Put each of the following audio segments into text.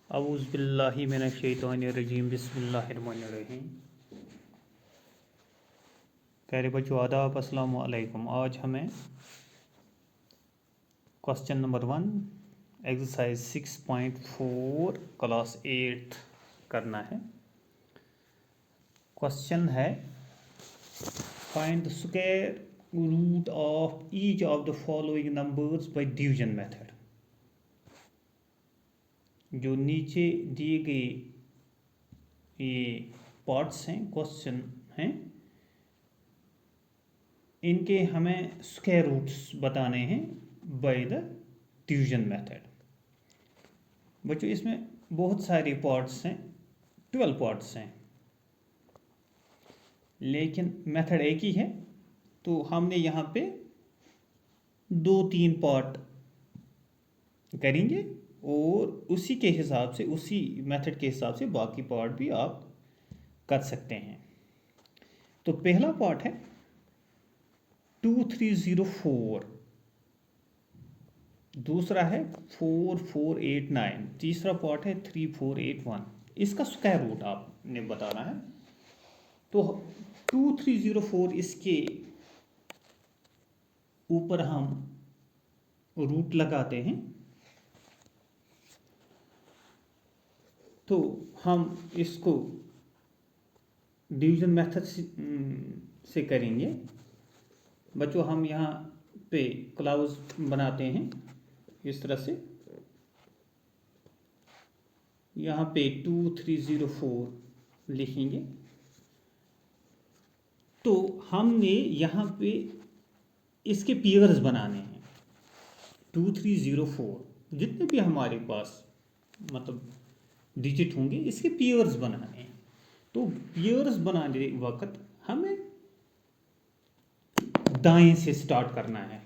औज़ुबिल्लाहि मिनश्शैतानिर्रजीम बिस्मिल्लाहिर्रहमानिर्रहीम। प्यारे बच्चों आदाब, अस्सलामु अलैकुम। आज हमें क्वेश्चन नंबर 1 एक्सरसाइज 6.4 क्लास 8 करना है। क्वेश्चन है find the square root of each of the following numbers by division method. जो नीचे दिए गए ये पार्ट्स हैं, क्वेश्चन हैं, इनके हमें स्क्वायर रूट्स बताने हैं बाय द डिवीजन मेथड। बच्चों इसमें बहुत सारे पार्ट्स हैं, 12 पार्ट्स हैं, लेकिन मेथड एक ही है। तो हमने यहाँ पे 2-3 पार्ट करेंगे और उसी के हिसाब से, उसी मेथड के हिसाब से बाकी पार्ट भी आप कर सकते हैं। तो पहला पार्ट है 2304, दूसरा है 4489, तीसरा पार्ट है 3481। इसका स्क्वायर रूट आपने बताना है। तो 2304 इसके ऊपर हम रूट लगाते हैं। तो हम इसको डिवीजन मेथड से करेंगे। बच्चों हम यहाँ पे क्लाउज बनाते हैं इस तरह से। यहाँ पे 2304 लिखेंगे। तो हमने यहाँ पे इसके पेयर्स बनाने हैं। 2304 जितने भी हमारे पास मतलब डिजिट होंगे, इसके पेयर्स बनाने हैं। तो पेयर्स बनाने वक्त हमें दाएं से स्टार्ट करना है।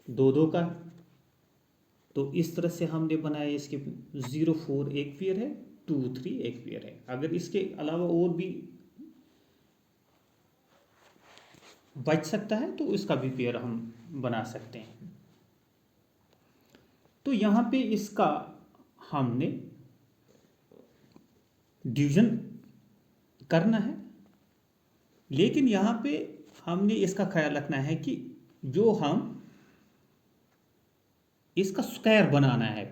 2-2 का, तो इस तरह से हमने बनाया। इसके 04 एक पेयर है, 23 एक पेयर है। अगर इसके अलावा और भी बच सकता है तो इसका भी पेयर हम बना सकते हैं। तो यहाँ पे इसका हमने डिवीजन करना है, लेकिन यहाँ पे हमने इसका ख्याल रखना है कि जो हम इसका स्क्वायर बनाना है।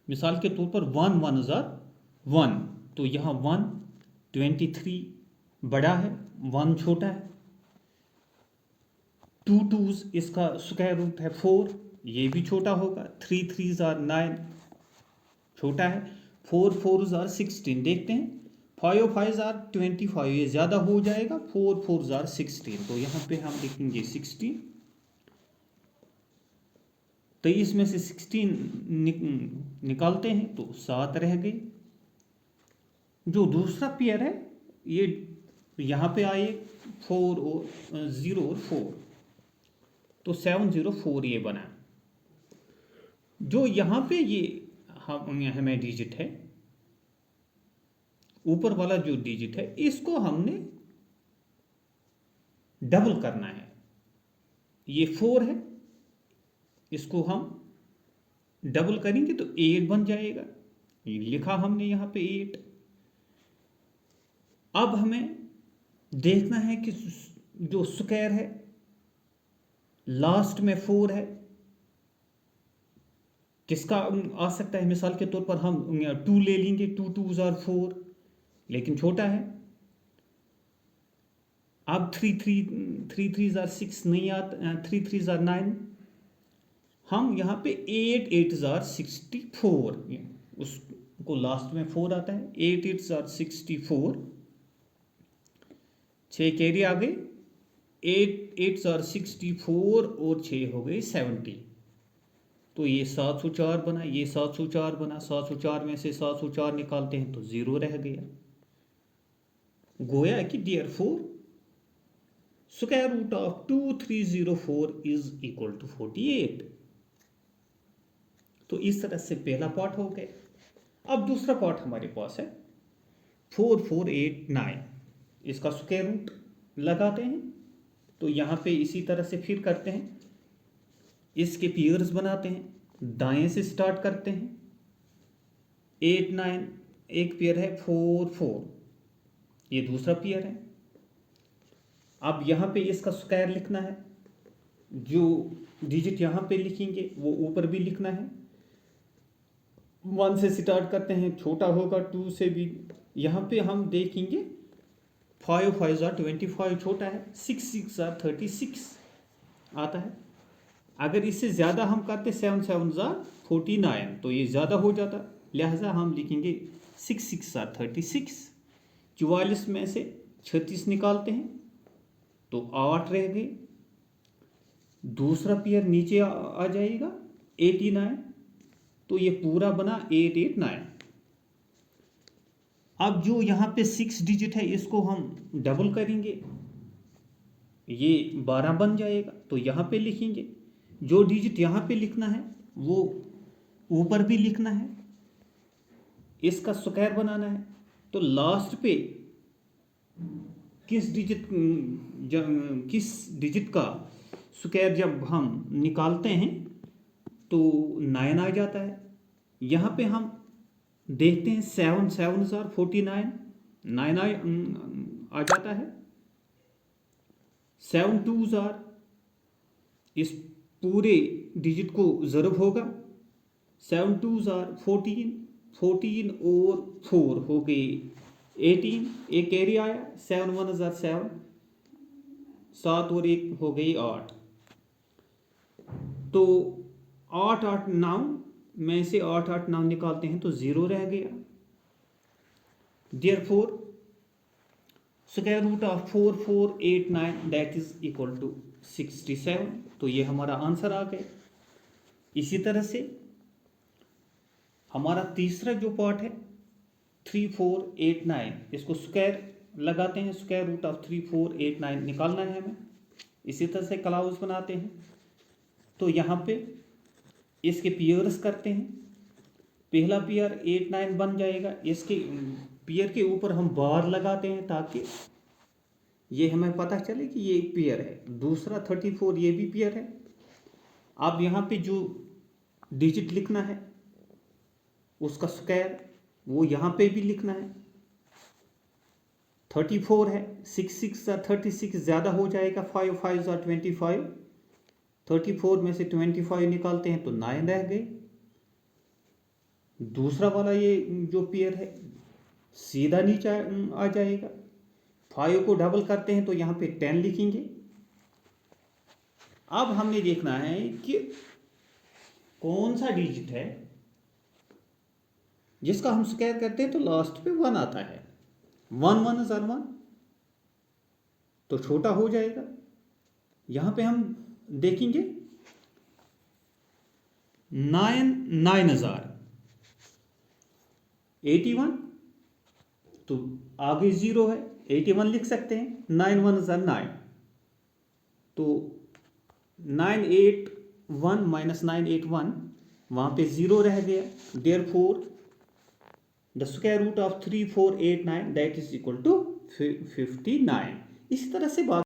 मिसाल के तौर पर 1 1 = 1, तो यहाँ 1, 23 बड़ा है, 1 छोटा है। 2 2s इसका स्क्वायर रूट है 4, ये भी छोटा होगा। 3 3s = 9, छोटा है। 4 4s = 16, देखते हैं। 5 5s = 25, ये ज़्यादा हो जाएगा। 4 4s = 16, तो यहाँ पे हम लिखेंगे 16। 23 में से 16 निकालते हैं तो 7 रह गए। जो दूसरा पेयर है ये यहाँ पे आए 4 और 0 और 4, तो 704 ये बना। जो यहाँ पे ये हमें डिजिट है, ऊपर वाला जो डिजिट है, इसको हमने डबल करना है। ये 4 है, इसको हम डबल करेंगे तो 8 बन जाएगा। ये लिखा हमने यहाँ पे 8। अब हमें देखना है कि जो स्क्वायर है लास्ट में 4 है, किसका आ सकता है। मिसाल के तौर पर हम 2 ले लेंगे। 2 2s = 4, लेकिन छोटा है। अब 3 3s = 6 नहीं आता। 3 3s = 9। हम यहाँ पे 8 8s = 64, उसको लास्ट में 4 आता है। 8 8s = 64, 6 कैरी आ गए। 8 8s = 64 और 6 हो गए 70। तो ये 704 बना, ये 704 बना। 704 में से 704 निकालते हैं तो 0 रह गया। गोया कि देयरफॉर स्क्वायर रूट ऑफ 2304 = 48। तो इस तरह से पहला पार्ट हो गया। अब दूसरा पार्ट हमारे पास है 4489। इसका स्क्वायर रूट लगाते हैं। तो यहाँ पे इसी तरह से फिर करते हैं। इसके पेयर्स बनाते हैं, दाएं से स्टार्ट करते हैं। 8 9, एक पेयर है 4 4, ये दूसरा पेयर है। अब यहाँ पे इसका स्क्वायर लिखना है, जो डिजिट यहाँ पे लिखेंगे वो ऊपर भी लिखना है। 1 से स्टार्ट करते हैं, छोटा होगा 2 से भी। यहाँ पे हम देखेंगे 5 5 ज़ा 25 छोटा है, 6 6 ज़ा 36 आता है। अगर इससे ज़्यादा हम करते 7 7 ज़ा 49 तो ये ज़्यादा हो जाता, लिहाजा हम लिखेंगे 6 6 ज़ा 36। 44 में से 36 निकालते हैं तो 8 रह गए। दूसरा पेयर नीचे आ जाएगा 89, तो ये पूरा बना 8 8 9। अब जो यहाँ पे 6 डिजिट है इसको हम डबल करेंगे, ये 12 बन जाएगा। तो यहाँ पे लिखेंगे, जो डिजिट यहाँ पे लिखना है वो ऊपर भी लिखना है, इसका स्क्वायर बनाना है। तो लास्ट पे किस डिजिट का स्क्वायर जब हम निकालते हैं तो 9 आ जाता है। यहाँ पे हम देखते हैं 7 7 ज़ार 49, 9 आ जाता है। 7 2 ज़ार, इस पूरे डिजिट को ज़रब होगा, 7 2 ज़ार 14, 14 और 4 हो गए 18, एक कैरी आया, 7 1 ज़ार 7, 7 और 1 हो गई 8। तो 8 8 9 में से 8 8 9 निकालते हैं तो 0 रह गया। Therefore square root of 4 4 8 9 that is equal to 67। तो ये हमारा आंसर आ गया। इसी तरह से हमारा तीसरा जो पार्ट है 3 4 8 9, इसको स्क्वायर लगाते हैं, स्क्वायर रूट ऑफ 3 4 8 9 निकालना है हमें। इसी तरह से क्लाउज बनाते हैं, तो यहाँ पे इसके पेयर्स करते हैं। पहला पेयर 8 9 बन जाएगा, इसके पेयर के ऊपर हम बार लगाते हैं ताकि ये हमें पता चले कि ये पेयर है। दूसरा 34, ये भी पेयर है। अब यहाँ पे जो डिजिट लिखना है उसका स्क्वायर वो यहाँ पे भी लिखना है। 34 है, 6 6 ज़ा 36 ज़्यादा हो जाएगा, 5 5 ज़ा 25, 34 में से 25 निकालते हैं तो 9 रह गए। दूसरा वाला ये जो पेयर है सीधा नीचे आ जाएगा। 5 को डबल करते हैं तो यहाँ पे 10 लिखेंगे। अब हमने देखना है कि कौन सा डिजिट है जिसका हम स्क्वायर करते हैं तो लास्ट पे 1 आता है। 1 1 ज़ार 1 तो छोटा हो जाएगा। यहाँ पे हम देखेंगे 9 9 ज़ार 81, तो आगे 0 है, 81 लिख सकते हैं। 9 1 ज़ार 9, तो 9 8 1 माइनस 9 8 1, वहाँ पे 0 रह गया। Therefore the square root of 3 4 8 9 that is equal to 59। इसी तरह से बात